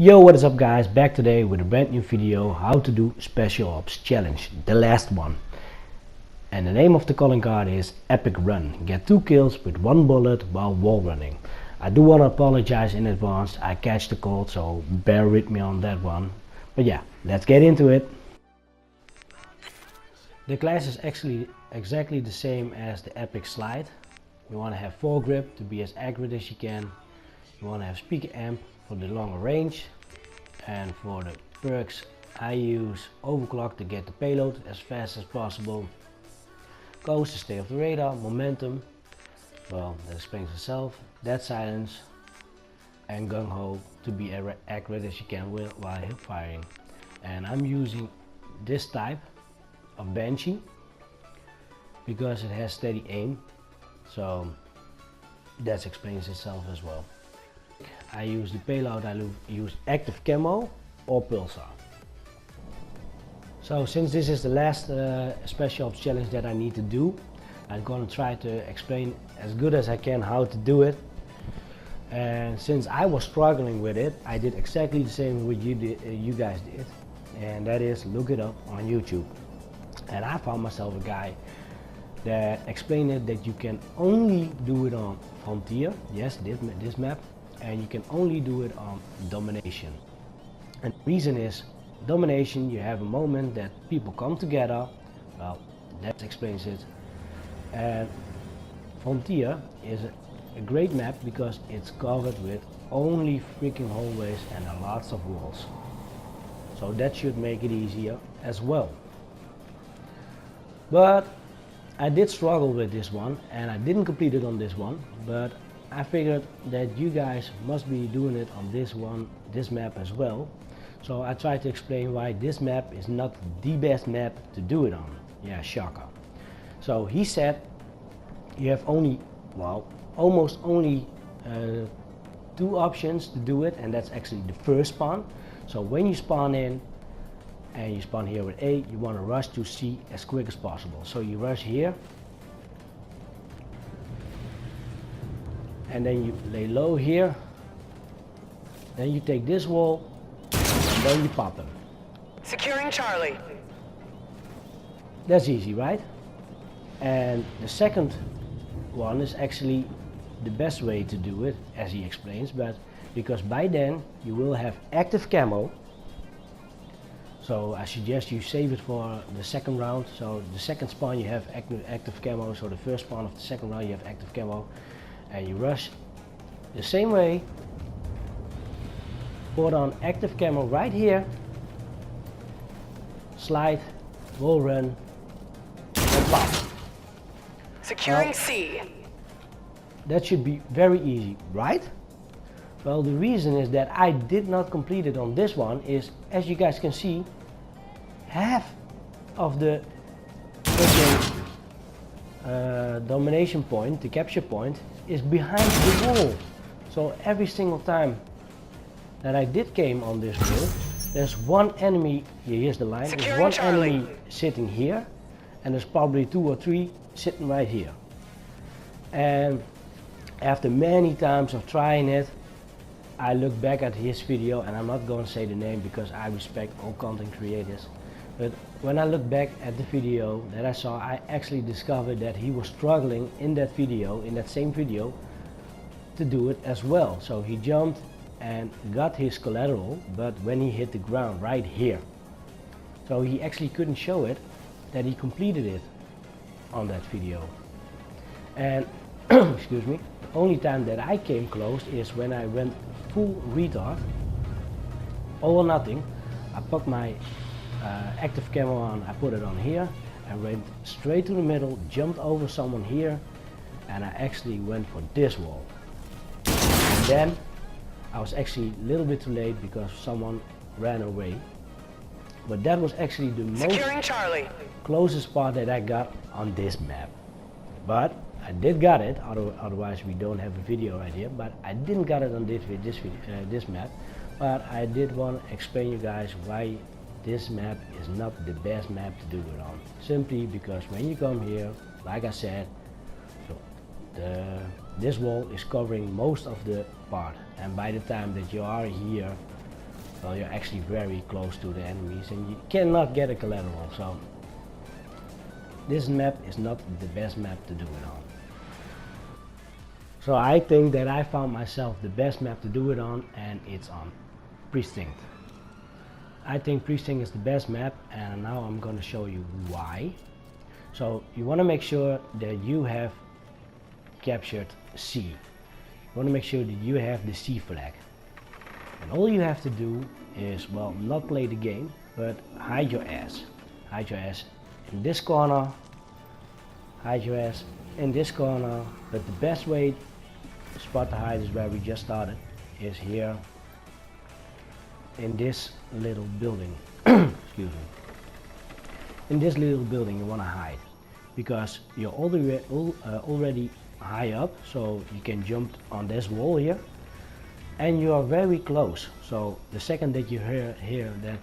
Yo, what is up guys, back today with a brand new video how to do Special Ops Challenge, the last one. And the name of the calling card is Epic Run. Get 2 kills with 1 bullet while wall running. I do want to apologize in advance, I catch the cold, so bear with me on that one. But yeah, let's get into it. The class is actually exactly the same as the Epic Slide. You want to have foregrip to be as accurate as you can. You want to have speaker amp for the longer range, and for the perks I use overclock to get the payload as fast as possible. Coast to stay off the radar, momentum, well that explains itself, dead silence, and gung ho to be as accurate as you can while hip firing. And I'm using this type of Banshee because it has steady aim, so that explains itself as well. I use the payload, I use active camo or pulsar. So since this is the last Special Ops challenge that I need to do, I'm gonna try to explain as good as I can how to do it. And since I was struggling with it, I did exactly the same what you guys did, and that is look it up on YouTube. And I found myself a guy that explained it that you can only do it on Frontier, yes, this map, and you can only do it on Domination. And the reason is, Domination, you have a moment that people come together, well, that explains it. And Frontier is a great map because it's covered with only freaking hallways and lots of walls. So that should make it easier as well. But I did struggle with this one, and I didn't complete it on this one, but I figured that you guys must be doing it on this map as well. So I tried to explain why this map is not the best map to do it on. Yeah, shocker. So he said you have only, well, almost only 2 options to do it, and that's actually the first spawn. So when you spawn in, and you spawn here with A, you want to rush to C as quick as possible. So you rush here, and then you lay low here, then you take this wall, and then you pop them. Securing Charlie. That's easy, right? And the second one is actually the best way to do it, as he explains, but because by then you will have active camo. So I suggest you save it for the second round. So the second spawn you have active camo, so the first spawn of the second round you have active camo. And you rush the same way, put on active camo right here, slide, wall run, and pop. Securing C. That should be very easy, right? Well, the reason is that I did not complete it on this one is, as you guys can see, half of the domination point, the capture point, is behind the wall. So every single time that I did came on this wall, there's one enemy, here's the line, there's one enemy sitting here, and there's probably 2 or 3 sitting right here. And after many times of trying it, I look back at his video, and I'm not going to say the name because I respect all content creators. But when I look back at the video that I saw, I actually discovered that he was struggling in that video, in that same video, to do it as well. So he jumped and got his collateral, but when he hit the ground right here, so he actually couldn't show it that he completed it on that video. And excuse me, the only time that I came close is when I went full retard, all or nothing. I put my active camo on, I put it on here, and went straight to the middle, jumped over someone here, and I actually went for this wall. And then I was actually a little bit too late because someone ran away. But that was actually the most closest part that I got on this map. But I did got it, otherwise we don't have a video right here, but I didn't got it on this map. But I did want to explain you guys why this map is not the best map to do it on. Simply because when you come here, like I said, this wall is covering most of the part, and by the time that you are here, well, you're actually very close to the enemies and you cannot get a collateral. So this map is not the best map to do it on. So I think that I found myself the best map to do it on, and it's on Precinct. I think Precinct is the best map, and now I'm going to show you why. So you want to make sure that you have captured C. You want to make sure that you have the C flag. And all you have to do is, well, not play the game, but hide your ass. Hide your ass in this corner. Hide your ass in this corner. But the best way spot to hide is where we just started, is here in this little building. Excuse me. In this little building you want to hide, because you're already high up, so you can jump on this wall here, and you are very close. So the second that you hear that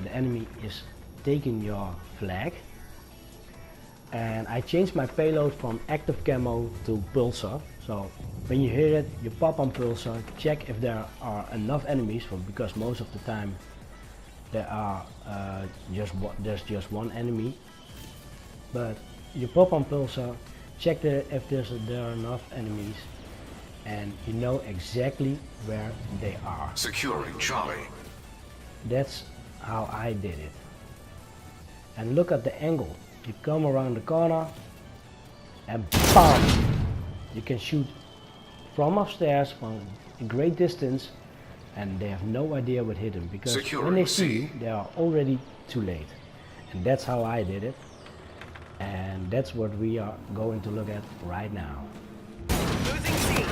the enemy is taking your flag, and I changed my payload from active camo to pulsar. So when you hear it, you pop on pulsar, check if there are enough enemies, because most of the time there are there's just one enemy. But you pop on pulsar, check if there are enough enemies, and you know exactly where they are. Securing Charlie. That's how I did it. And look at the angle. You come around the corner and BAM! You can shoot from upstairs from a great distance, and they have no idea what hit them, because when they see you, they are already too late. And that's how I did it. And that's what we are going to look at right now. Losing C.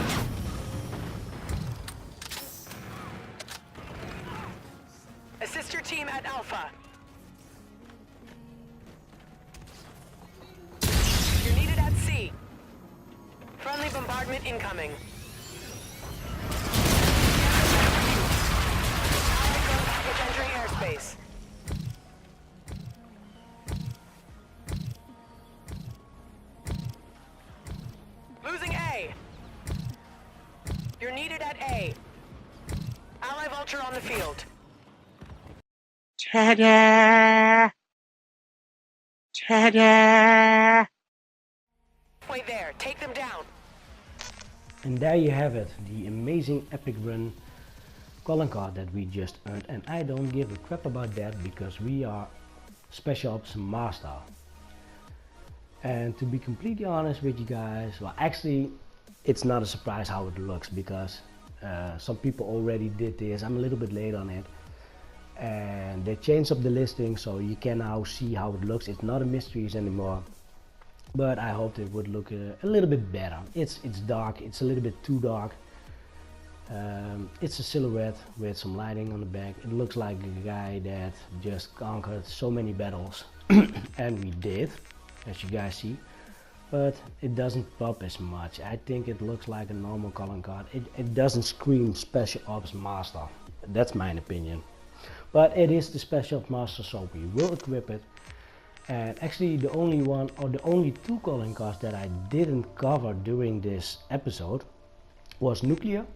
Assist your team at Alpha. You're needed at C. Friendly bombardment incoming. Allied drone package entering airspace. Losing A. You're needed at A. Ally Vulture on the field. Ta-da! Ta-da! Wait there. Take them down. And there you have it, the amazing epic run calling card that we just earned. And I don't give a crap about that, because we are Special Ops Master. And to be completely honest with you guys, well, actually it's not a surprise how it looks, because some people already did this. I'm a little bit late on it, and they changed up the listing, so you can now see how it looks. It's not a mysteries anymore, but I hoped it would look a little bit better. It's dark, it's a little bit too dark. It's a silhouette with some lighting on the back. It looks like a guy that just conquered so many battles and we did, as you guys see, but it doesn't pop as much. I think it looks like a normal calling card. It doesn't scream Special Ops Master. That's my opinion, but it is the Special Ops Master, so we will equip it. And actually the only one, or the only two calling cards that I didn't cover during this episode was Nuclear,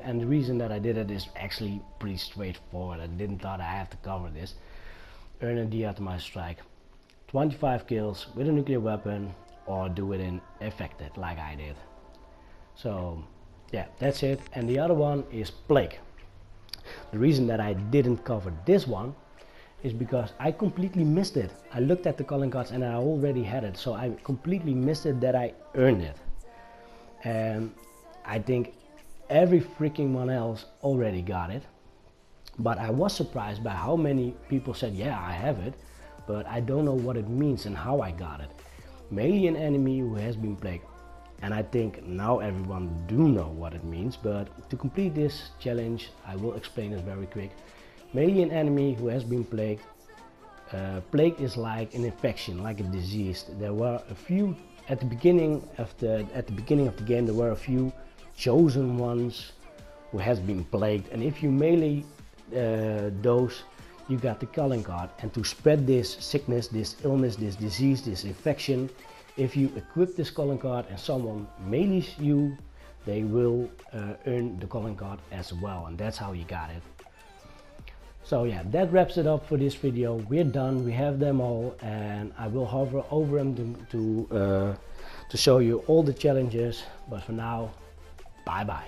and the reason that I did it is actually pretty straightforward. I didn't thought I have to cover this. Earn a deatomized strike, 25 kills with a nuclear weapon, or do it in affected like I did. So yeah, that's it. And the other one is Plague. The reason that I didn't cover this one is because I completely missed it. I looked at the calling cards and I already had it, so I completely missed it that I earned it. And I think every freaking one else already got it, but I was surprised by how many people said, yeah, I have it, but I don't know what it means and how I got it. Mainly an enemy who has been plagued, and I think now everyone do know what it means, but to complete this challenge I will explain this very quick. Mainly an enemy who has been plagued. Plague is like an infection, like a disease. There were a few at the beginning of the game. There were a few chosen ones who has been plagued, and if you melee those, you got the calling card. And to spread this sickness, this illness, this disease, this infection, if you equip this calling card and someone melees you, they will earn the calling card as well, and that's how you got it. So yeah, that wraps it up for this video. We're done, we have them all, and I will hover over them to show you all the challenges. But for now, bye bye.